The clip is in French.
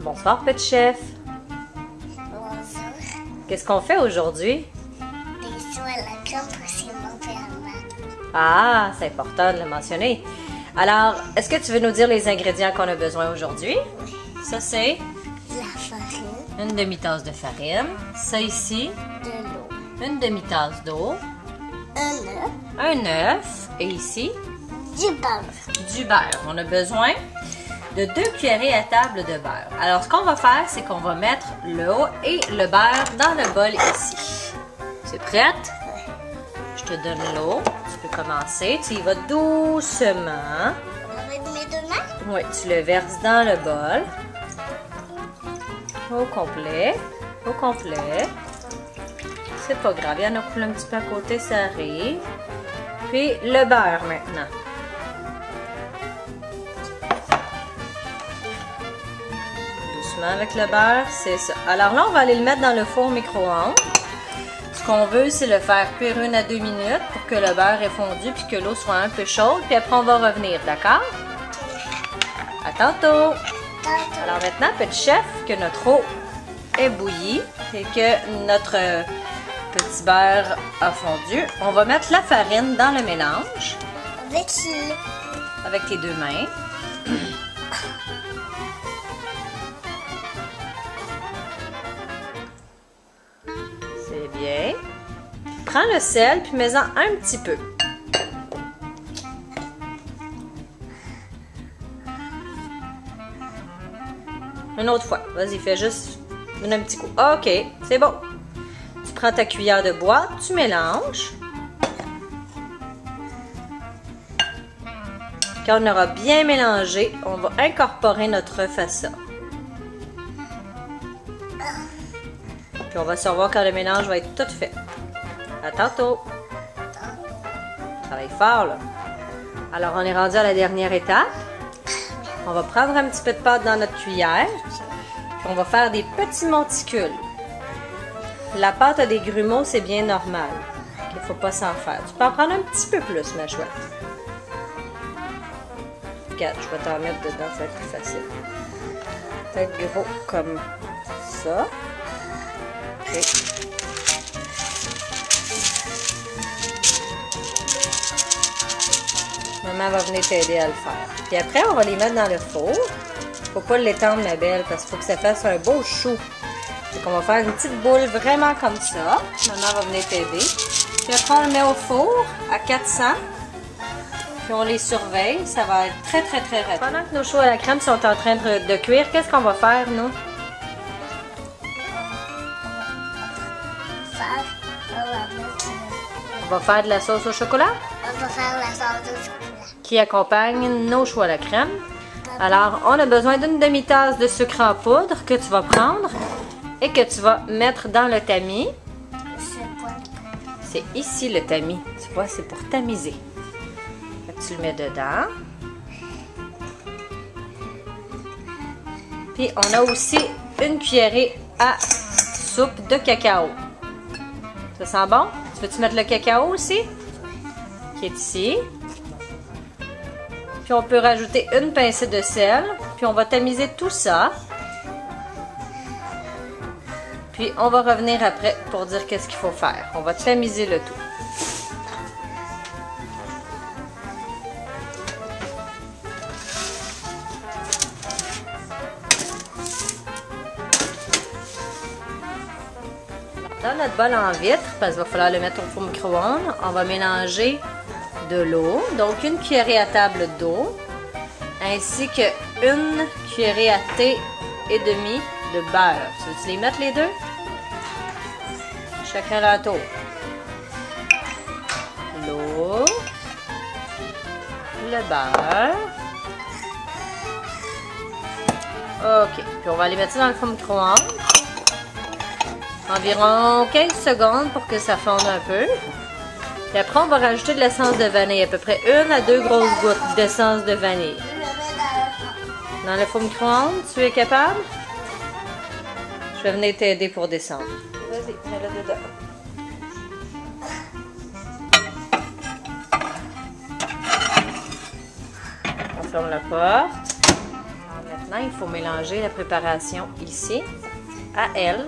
Bonsoir, petit chef. Bonjour. Qu'est-ce qu'on fait aujourd'hui? Des soins à la crème pour chez mon père. Ah, c'est important de le mentionner. Alors, est-ce que tu veux nous dire les ingrédients qu'on a besoin aujourd'hui? Ça, c'est La farine, une demi-tasse de farine. Ça ici, de l'eau, une demi-tasse d'eau. un œuf, Un œuf. Et ici, du beurre. du beurre. On a besoin de 2 cuillerées à table de beurre. Alors, ce qu'on va faire, c'est qu'on va mettre l'eau et le beurre dans le bol ici. C'est prête? Je te donne l'eau. Tu peux commencer. Tu y vas doucement. Avec mes deux mains? Oui, tu le verses dans le bol. Au complet. Au complet. C'est pas grave. Il y en a coulé un petit peu à côté, ça arrive. Puis le beurre maintenant. Doucement avec le beurre, c'est ça. Alors là, on va aller le mettre dans le four micro-ondes. Ce qu'on veut, c'est le faire cuire 1 à 2 minutes pour que le beurre ait fondu puis que l'eau soit un peu chaude. Puis après, on va revenir, d'accord? À tantôt! Alors maintenant, petit chef, que notre eau est bouillie et que notre petit beurre a fondu, on va mettre la farine dans le mélange avec tes 2 mains. C'est bien. Prends le sel puis mets-en un petit peu. Une autre fois. Vas-y, fais juste un petit coup. OK, c'est bon. Tu prends ta cuillère de bois, tu mélanges. Quand on aura bien mélangé, on va incorporer notre œuf à ça. Puis on va savoir quand le mélange va être tout fait. À tantôt. Travaille fort, là. Alors, on est rendu à la dernière étape. On va prendre un petit peu de pâte dans notre cuillère. Puis on va faire des petits monticules. La pâte a des grumeaux, c'est bien normal. Il ne faut pas s'en faire. Tu peux en prendre un petit peu plus, ma chouette. Regarde, je vais t'en mettre dedans, ça va être plus facile. Peut-être gros comme ça. OK. Maman va venir t'aider à le faire. Puis après, on va les mettre dans le four. Faut pas l'étendre, ma belle, parce qu'il faut que ça fasse un beau chou. Donc, on va faire une petite boule vraiment comme ça. Maman va venir t'aider. Puis après, on le met au four à 400. Puis on les surveille. Ça va être très, très, très rapide. Pendant que nos choux à la crème sont en train de cuire, qu'est-ce qu'on va faire, nous? On va faire de la sauce au chocolat? On va faire la sauce au chocolat. Qui accompagne nos choux à la crème. Alors, on a besoin d'une demi-tasse de sucre en poudre que tu vas prendre et que tu vas mettre dans le tamis. C'est quoi? C'est ici le tamis. Tu vois, c'est pour tamiser. Fait que tu le mets dedans. Puis, on a aussi une cuillerée à soupe de cacao. Ça sent bon? Tu veux-tu mettre le cacao aussi? Qui est ici. Puis on peut rajouter une pincée de sel. Puis on va tamiser tout ça. Puis on va revenir après pour dire qu'est-ce qu'il faut faire. On va tamiser le tout. Dans notre bol en vitre, parce qu'il va falloir le mettre au four micro-ondes, on va mélanger de l'eau, donc une cuillerée à table d'eau, ainsi que une cuillerée à thé et demi de beurre. Tu veux-tu les mettre les deux? Chacun leur tour. L'eau, le beurre. OK, puis on va les mettre ça dans le four micro-ondes. Environ 15 secondes pour que ça fonde un peu. Puis après, on va rajouter de l'essence de vanille, à peu près 1 à 2 grosses gouttes d'essence de vanille. Dans le four micro-ondes, tu es capable? Je vais venir t'aider pour descendre. Vas-y, mets-le dedans. On ferme la porte. Alors maintenant, il faut mélanger la préparation ici à elle.